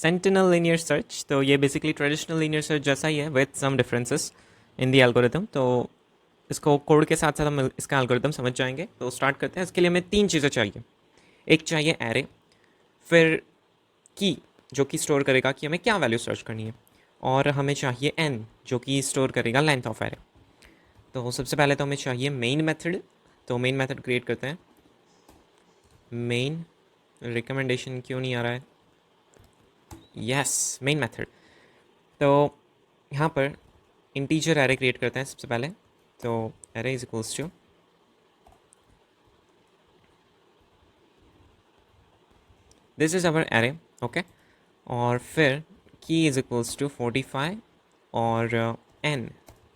Sentinel linear search, तो ये basically traditional linear search जैसा ही है with some differences in the algorithm. तो इसको कोड के साथ साथ हम इसका एल्गोरिथम समझ जाएंगे। तो स्टार्ट करते हैं। इसके लिए हमें तीन चीज़ें चाहिए। एक चाहिए एरे, फिर की जो कि स्टोर करेगा कि हमें क्या वैल्यू सर्च करनी है, और हमें चाहिए एन जो कि स्टोर करेगा लेंथ ऑफ एरे। तो सबसे पहले तो हमें चाहिए मेन मेथड। तो मेन मेथड क्रिएट करते हैं। मेन रिकमेंडेशन क्यों नहीं आ रहा है? Yes, main method. तो यहाँ पर इंटीजर एरे क्रिएट करते हैं सबसे पहले। तो array is equals to this is our array, okay. और फिर की इज इक्वल्स टू 45 और एन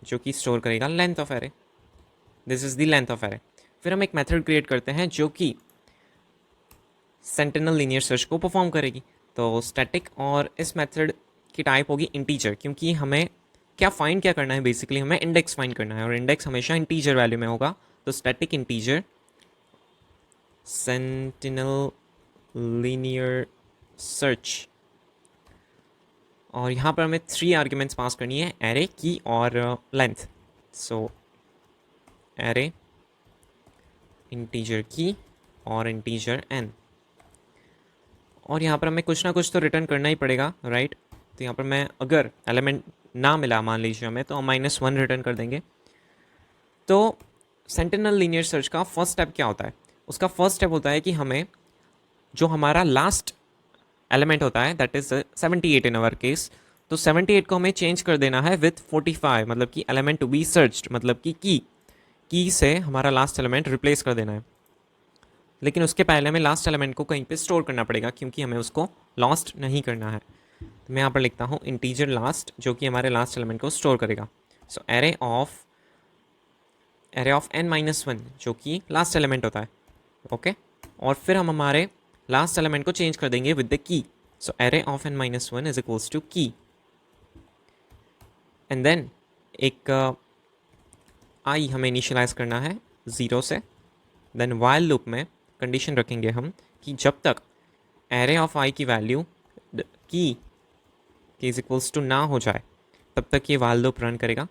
जो कि स्टोर करेगा length of array. This is the length of array. फिर हम एक मेथड क्रिएट करते हैं जो कि सेंटिनल लीनियर सर्च को परफॉर्म करेगी। तो स्टैटिक, और इस मेथड की टाइप होगी इंटीजर, क्योंकि हमें क्या करना है, बेसिकली हमें इंडेक्स फाइंड करना है, और इंडेक्स हमेशा इंटीजर वैल्यू में होगा। तो static integer sentinel linear search, और यहाँ पर हमें 3 आर्ग्यूमेंट्स पास करनी है, एरे, की और लेंथ। सो एरे, इंटीजर की और इंटीजर एन। और यहाँ पर हमें कुछ ना कुछ तो रिटर्न करना ही पड़ेगा, राइट। तो यहाँ पर मैं अगर एलिमेंट ना मिला मान लीजिए हमें, तो हम -1 रिटर्न कर देंगे। तो सेंटिनल लीनियर सर्च का फर्स्ट स्टेप क्या होता है? उसका फर्स्ट स्टेप होता है कि हमें जो हमारा लास्ट एलिमेंट होता है, that is 78 in our case, तो 78 को हमें चेंज कर देना है विथ 45, मतलब कि एलिमेंट टू बी सर्च्ड, मतलब कि की से हमारा लास्ट एलिमेंट रिप्लेस कर देना है। लेकिन उसके पहले हमें लास्ट एलिमेंट को कहीं पे स्टोर करना पड़ेगा, क्योंकि हमें उसको लॉस्ट नहीं करना है। तो मैं यहाँ पर लिखता हूँ इंटीजर लास्ट, जो कि हमारे लास्ट एलिमेंट को स्टोर करेगा। सो एरे ऑफ n-1 जो कि लास्ट एलिमेंट होता है, ओके। और फिर हम हमारे लास्ट एलिमेंट को चेंज कर देंगे with the key. So array of n-1 is equals to key, and then एक आई हमें इनिशियलाइज करना है 0 से। देन वाइल लूप में कंडीशन रखेंगे हम कि जब तक एरे ऑफ आई की वैल्यू की इज इक्वल्स टू ना हो जाए, तब तक ये वाइल लूप रन करेगा।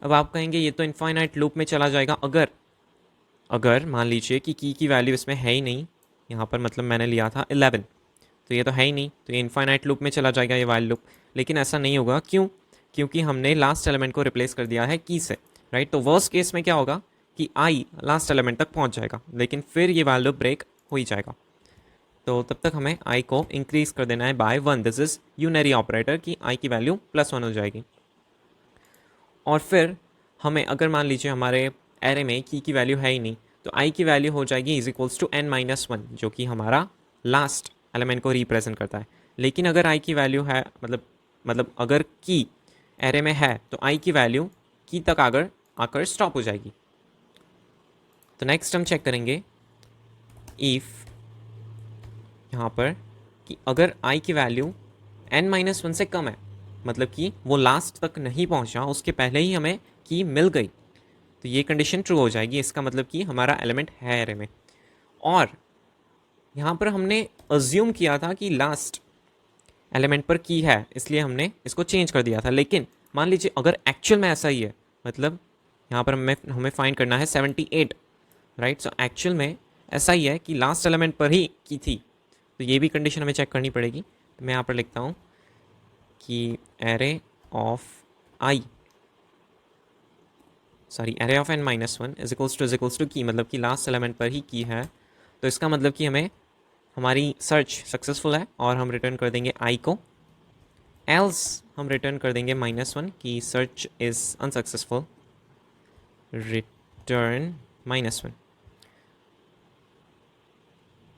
अब आप कहेंगे ये तो इनफाइनाइट लूप में चला जाएगा अगर अगर मान लीजिए कि की वैल्यू इसमें है ही नहीं। यहाँ पर मतलब मैंने लिया था 11, तो ये तो है ही नहीं, तो ये इनफाइनाइट लूप में चला जाएगा ये वाइल लूप। लेकिन ऐसा नहीं होगा, क्यों? क्योंकि हमने लास्ट एलिमेंट को रिप्लेस कर दिया है की से, राइट। तो वर्स्ट केस में क्या होगा कि आई लास्ट एलिमेंट तक पहुँच जाएगा, लेकिन फिर ये वाइल लूप ब्रेक हो ही जाएगा। तो तब तक हमें आई को इंक्रीज कर देना है by 1। This is unary operator की आई की वैल्यू +1 हो जाएगी। और फिर हमें अगर मान लीजिए हमारे एरे में की वैल्यू है ही नहीं, तो आई की वैल्यू हो जाएगी इज इक्वल्स टू n-1, जो कि हमारा लास्ट एलिमेंट को रिप्रेजेंट करता है। लेकिन अगर आई की वैल्यू है, मतलब अगर की एरे में है, तो आई की वैल्यू की तक आकर स्टॉप हो जाएगी। तो नेक्स्ट हम चेक करेंगे इफ़ यहाँ पर कि अगर आई की वैल्यू n-1 से कम है, मतलब कि वो लास्ट तक नहीं पहुँचा, उसके पहले ही हमें की मिल गई, तो ये कंडीशन ट्रू हो जाएगी। इसका मतलब कि हमारा एलिमेंट है एरे में। और यहाँ पर हमने अज्यूम किया था कि लास्ट एलिमेंट पर की है, इसलिए हमने इसको चेंज कर दिया था। लेकिन मान लीजिए अगर एक्चुअल में ऐसा ही है, मतलब यहाँ पर हमें फाइंड करना है 78, राइट। सो एक्चुअल में ऐसा ही है कि लास्ट एलिमेंट पर ही की थी, तो ये भी कंडीशन हमें चेक करनी पड़ेगी। तो मैं यहाँ पर लिखता हूँ कि array of i array of n-1 is equals to key, मतलब कि लास्ट एलिमेंट पर ही की है। तो इसका मतलब कि हमारी सर्च सक्सेसफुल है, और हम रिटर्न कर देंगे आई को। एल्स हम रिटर्न कर देंगे -1 कि search is unsuccessful, return -1।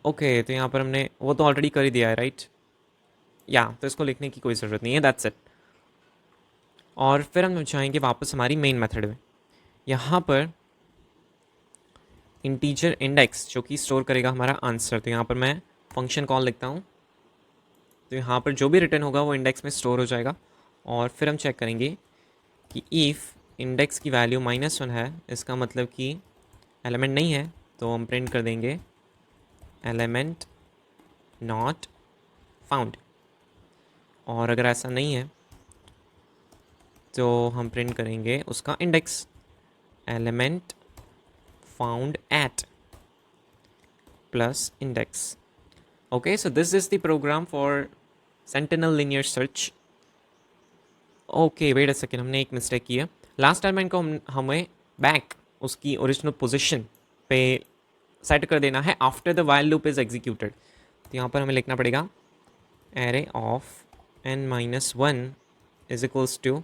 Okay, तो यहाँ पर हमने वो तो ऑलरेडी कर ही दिया है, राइट। या तो इसको लिखने की कोई ज़रूरत नहीं है, दैट्स इट। और फिर हम जाएंगे वापस हमारी मेन मेथड में। यहाँ पर इंटीजर इंडेक्स जो कि स्टोर करेगा हमारा आंसर, तो यहाँ पर मैं फंक्शन कॉल लिखता हूँ। तो यहाँ पर जो भी रिटर्न होगा वो इंडेक्स में स्टोर हो जाएगा। और फिर हम चेक करेंगे कि इफ़ इंडेक्स की वैल्यू -1 है, इसका मतलब कि एलिमेंट नहीं है, तो हम प्रिंट कर देंगे एलिमेंट नॉट फाउंड। और अगर ऐसा नहीं है तो हम प्रिंट करेंगे उसका index, element found at plus index. Okay, so this is the program for sentinel linear search. Okay wait a second, हमने एक मिस्टेक की है. लास्ट एलिमेंट को हमें बैक उसकी ओरिजिनल पोजीशन पे सेट कर देना है after the while loop is executed. तो यहाँ पर हमें लिखना पड़ेगा array of n-1 is equals to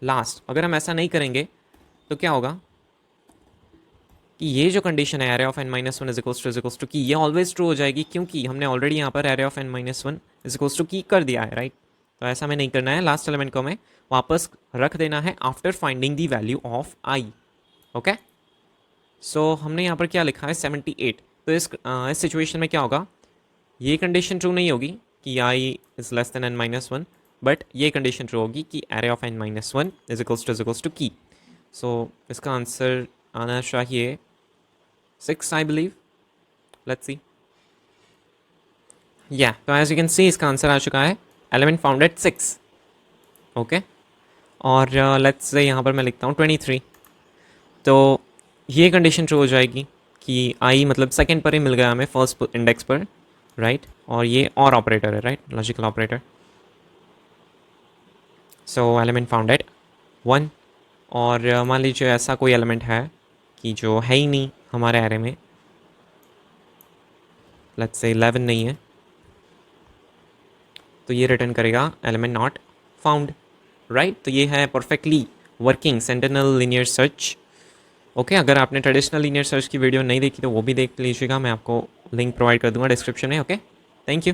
last. अगर हम ऐसा नहीं करेंगे तो क्या होगा कि ये जो कंडीशन है array of n-1 is equals to key, ये ऑलवेज ट्रू हो जाएगी क्योंकि हमने ऑलरेडी यहाँ पर array of n-1 is equals to key कर दिया है, राइट. तो ऐसा हमें नहीं करना है. लास्ट एलिमेंट को हमें वापस रख देना है after finding the value of i. Okay, so हमने यहाँ पर क्या लिखा है 78. तो इस सिचुएशन में क्या होगा, ये कंडीशन ट्रू नहीं होगी कि i is less than n-1, but ये कंडीशन ट्रू होगी कि array of n-1 is equals to key. So इसका आंसर आना चाहिए 6 आई बिलीव. Let's see. या तो एज यू कैन सी इसका आंसर आ चुका है एलिमेंट फाउंड एट 6. ओके, और लेट्स से यहाँ पर मैं लिखता हूँ 23. तो ये कंडीशन ट्रू हो जाएगी कि आई मतलब सेकंड पर ही मिल गया हमें फर्स्ट इंडेक्स पर, राइट. और ये और ऑपरेटर है, राइट, लॉजिकल ऑपरेटर. सो एलिमेंट फाउंड एट 1. और मान लीजिए ऐसा कोई एलिमेंट है कि जो है ही नहीं हमारे एरे में, लेट्स से 11 नहीं है, तो ये रिटर्न करेगा एलिमेंट नॉट फाउंड, राइट. तो ये है perfectly working sentinel linear search. Okay, अगर आपने ट्रेडिशनल लिनियर सर्च की वीडियो नहीं देखी तो वो भी देख लीजिएगा, मैं आपको लिंक प्रोवाइड कर दूंगा डिस्क्रिप्शन में. Okay, thank you.